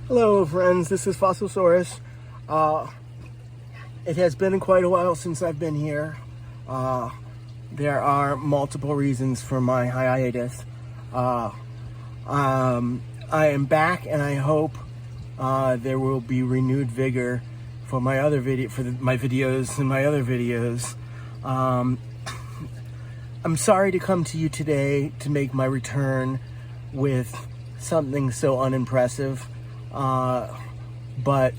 Hello friends, this is Spinosaurus. It has been quite a while since I've been here. There are multiple reasons for my hiatus. I am back, and I hope there will be renewed vigor for my other my videos and my other videos. I'm sorry to come to you today to make my return with something so unimpressive. But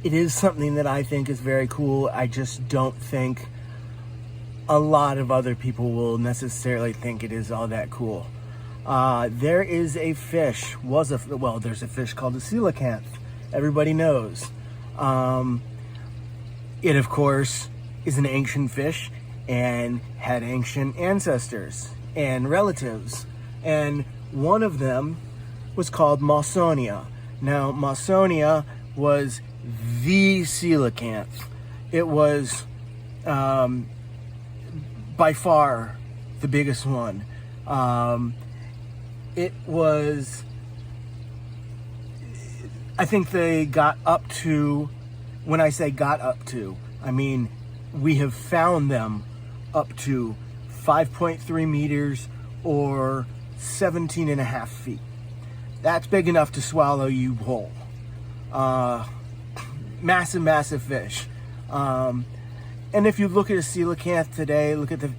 it is something that I think is very cool. I just don't think a lot of other people will necessarily think it is all that cool. There is a fish, there's a fish called the coelacanth. Everybody knows. It, of course, is an ancient fish and had ancient ancestors and relatives. And one of them was called Mawsonia. Now, Mawsonia was the coelacanth. It was by far the biggest one. It was, I think they got up to, when I say got up to, I mean we have found them up to 5.3 meters or 17.5 feet. That's big enough to swallow you whole. Massive, massive fish. And if you look at a coelacanth today, look at the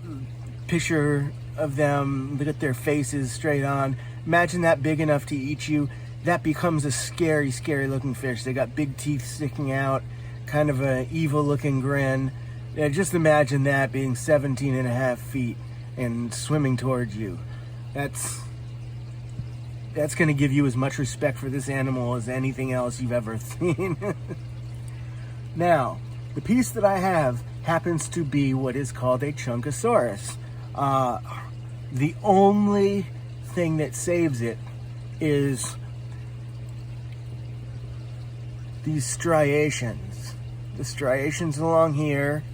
picture of them, look at their faces straight on. Imagine that big enough to eat you. That becomes a scary, scary looking fish. They got big teeth sticking out, kind of an evil looking grin. Yeah, just imagine that being 17.5 feet and swimming towards you. That's going to give you as much respect for this animal as anything else you've ever seen. Now, the piece that I have happens to be what is called a chunkosaurus. The only thing that saves it is these striations. The striations along here,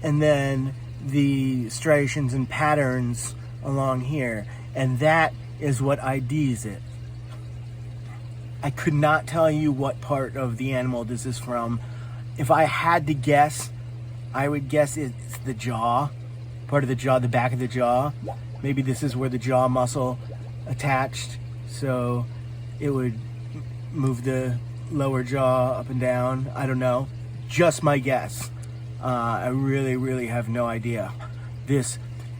and then the striations and patterns along here. And that is what IDs it. I could not tell you what part of the animal this is from. If I had to guess, I would guess it's the jaw, part of the jaw, the back of the jaw. Maybe this is where the jaw muscle attached, so it would move the lower jaw up and down. I don't know. Just my guess. I really, really have no idea. This,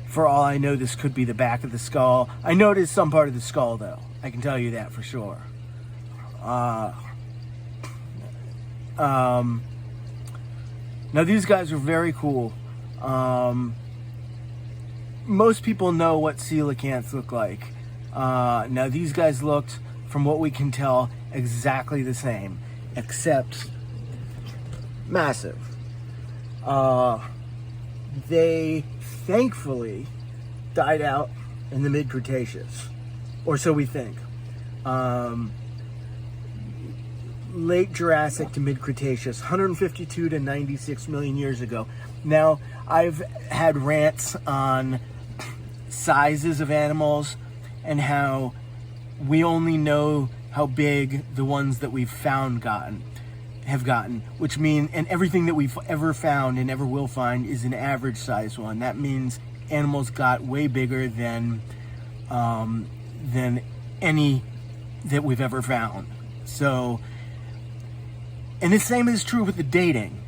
for all I know, this could be the back of the skull. I know it is some part of the skull, though. I can tell you that for sure. Now, these guys are very cool. Most people know what coelacanths look like. Now, these guys looked, from what we can tell, exactly the same, except massive. They thankfully died out in the mid-Cretaceous, or so we think. Late Jurassic to mid-Cretaceous, 152 to 96 million years ago. Now, I've had rants on sizes of animals and how we only know how big the ones that we've found have gotten, which means, and everything that we've ever found and ever will find is an average size one. That means animals got way bigger than any that we've ever found. So, and the same is true with the dating.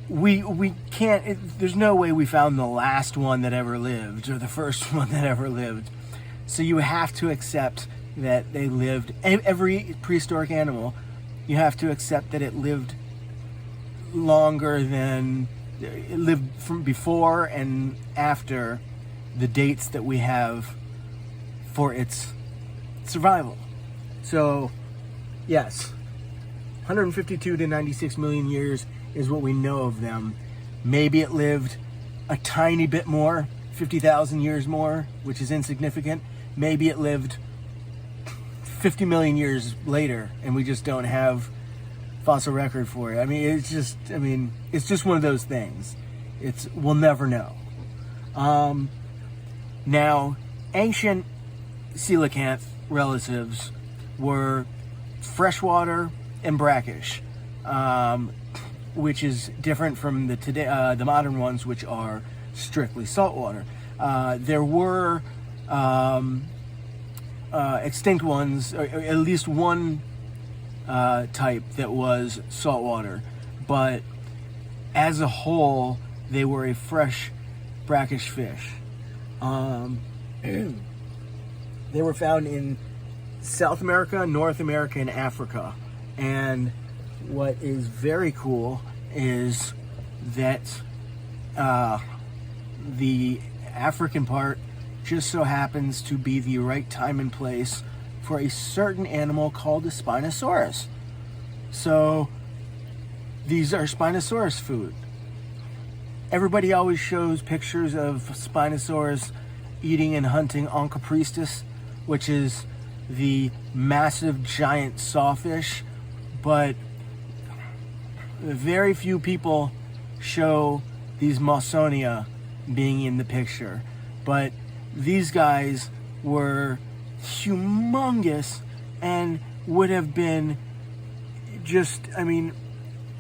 We can't, there's no way we found the last one that ever lived or the first one that ever lived. So you have to accept that they lived, every prehistoric animal, you have to accept that it lived longer than, it lived from before and after the dates that we have for its survival. So, yes, 152 to 96 million years is what we know of them. Maybe it lived a tiny bit more, 50,000 years more, which is insignificant. Maybe it lived 50 million years later and we just don't have fossil record for it. I mean, it's just one of those things. We'll never know. Now, ancient coelacanth relatives were freshwater and brackish, which is different from the modern ones, which are strictly saltwater. There were extinct ones, or at least one type that was saltwater, but as a whole, they were a fresh, brackish fish. They were found in South America, North America, and Africa. And what is very cool is that the African part just so happens to be the right time and place for a certain animal called the spinosaurus. So these are Spinosaurus food. Everybody always shows pictures of Spinosaurus eating and hunting Onchopriestus, which is the massive giant sawfish, but very few people show these Mawsonia being in the picture. But these guys were humongous and would have been just, I mean,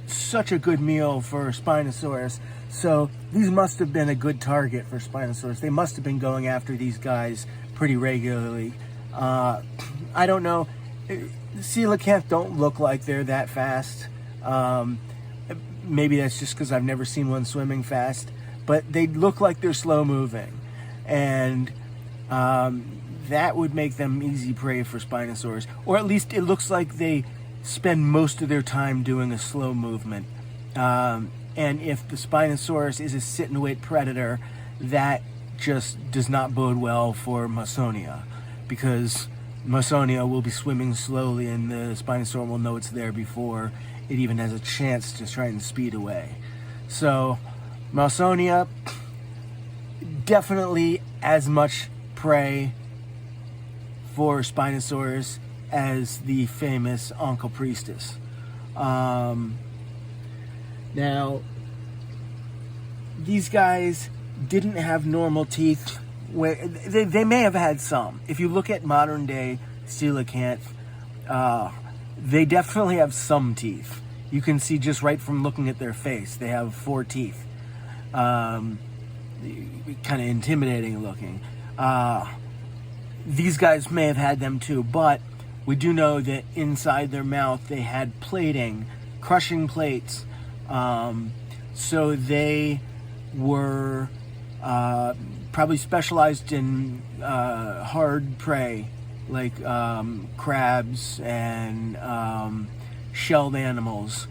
such a good meal for Spinosaurus. So these must have been a good target for Spinosaurus. They must have been going after these guys pretty regularly. I don't know. Coelacanth don't look like they're that fast. Maybe that's just because I've never seen one swimming fast. But they look like they're slow moving. And that would make them easy prey for Spinosaurus. Or at least it looks like they spend most of their time doing a slow movement. And if the Spinosaurus is a sit-and-wait predator, that just does not bode well for Mawsonia, because Mawsonia will be swimming slowly and the Spinosaurus will know it's there before it even has a chance to try and speed away. So Mawsonia, definitely as much prey for Spinosaurus as the famous Onchopriestus. Now, these guys didn't have normal teeth. They may have had some. If you look at modern day coelacanth, they definitely have some teeth. You can see just right from looking at their face. They have 4 teeth. Kind of intimidating looking. These guys may have had them too, but we do know that inside their mouth they had plating, crushing plates. So they were probably specialized in hard prey, like crabs and shelled animals.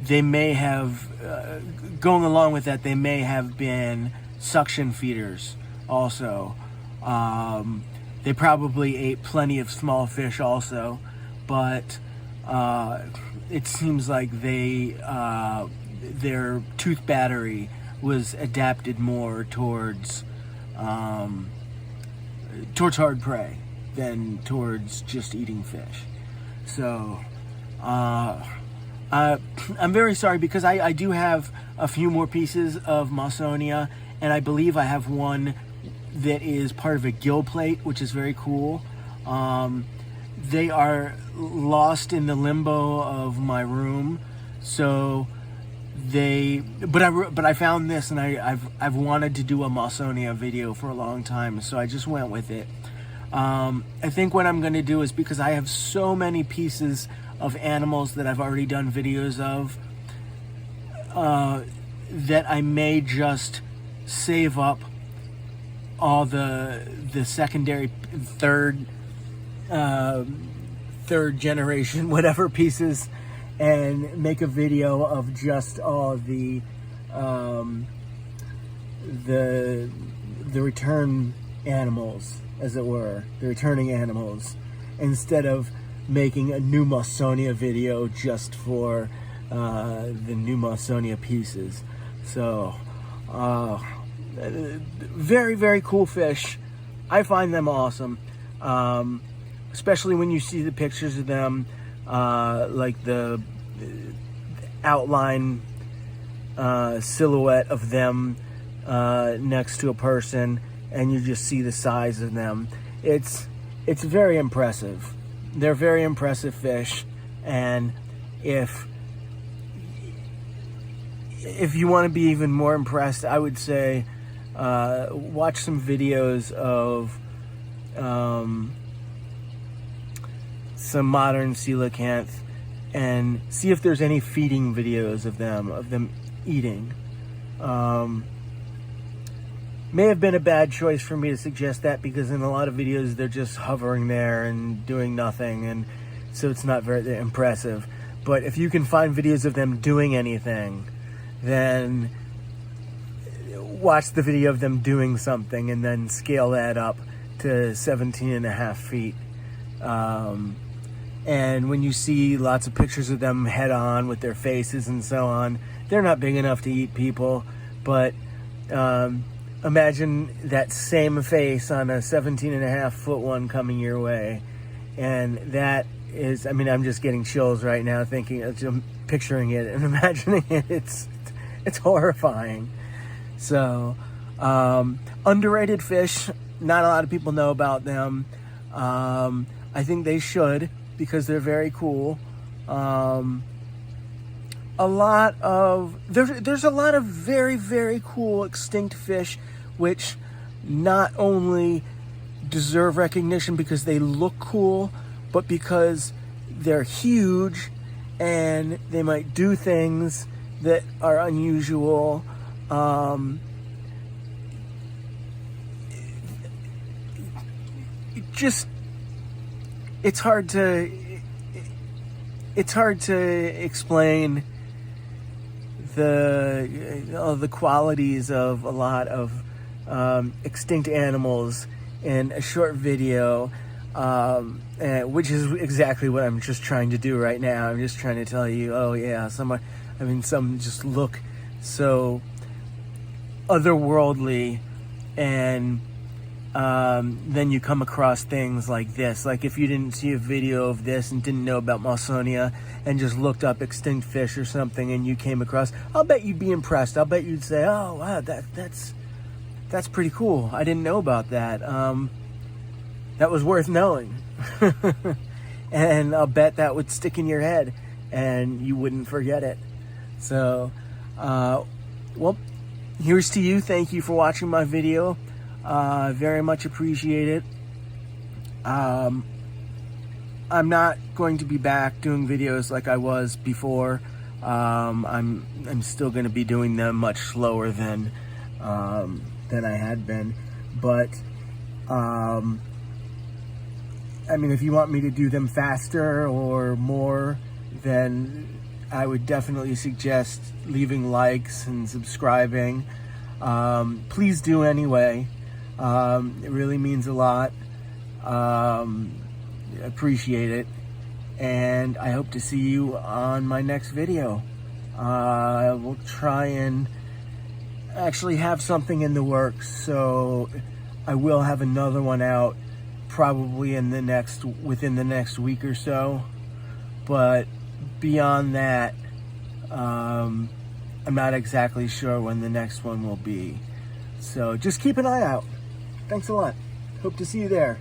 They may have, going along with that, they may have been suction feeders also. They probably ate plenty of small fish also, but it seems like their tooth battery was adapted more towards hard prey than towards just eating fish. So I'm very sorry, because I do have a few more pieces of Mawsonia, and I believe I have one that is part of a gill plate, which is very cool. They are lost in the limbo of my room, so but I found this, and I've wanted to do a Mawsonia video for a long time, so I just went with it. I think what I'm going to do is, because I have so many pieces of animals that I've already done videos of, that I may just save up all the secondary, third generation, whatever pieces, and make a video of just all the return animals, as it were, the returning animals, instead of making a new Mawsonia video just for the new Mawsonia pieces. So very, very cool fish. I find them awesome, especially when you see the pictures of them, like the outline silhouette of them next to a person, and you just see the size of them. It's very impressive. they're very impressive fish, and if you want to be even more impressed, I would say watch some videos of some modern coelacanth and see if there's any feeding videos of them eating. May have been a bad choice for me to suggest that, because in a lot of videos they're just hovering there and doing nothing, and so it's not very impressive. But if you can find videos of them doing anything, then watch the video of them doing something and then scale that up to 17.5 feet. And when you see lots of pictures of them head on with their faces and so on, they're not big enough to eat people, but imagine that same face on a 17.5 foot one coming your way. And that is, I mean, I'm just getting chills right now thinking, picturing it and imagining it. It's horrifying. So, underrated fish. Not a lot of people know about them. I think they should, because they're very cool. There's a lot of very, very cool extinct fish which not only deserve recognition because they look cool, but because they're huge and they might do things that are unusual. It's hard to explain the qualities of a lot of extinct animals in a short video, which is exactly what I'm just trying to do right now. I'm just trying to tell you, oh yeah, some just look so otherworldly, and then you come across things like this. Like if you didn't see a video of this and didn't know about Mawsonia and just looked up extinct fish or something and you came across, I'll bet you'd be impressed. I'll bet you'd say, oh wow, that's pretty cool. I didn't know about that. That was worth knowing. And I'll bet that would stick in your head and you wouldn't forget it. So, well, here's to you. Thank you for watching my video. Very much appreciate it. I'm not going to be back doing videos like I was before. I'm still going to be doing them much slower than I had been. But I mean, if you want me to do them faster or more, then I would definitely suggest leaving likes and subscribing. Please do anyway. It really means a lot. Appreciate it. And I hope to see you on my next video. We'll try and actually have something in the works, so I will have another one out probably within the next week or so. But beyond that, I'm not exactly sure when the next one will be. So just keep an eye out. Thanks a lot. Hope to see you there.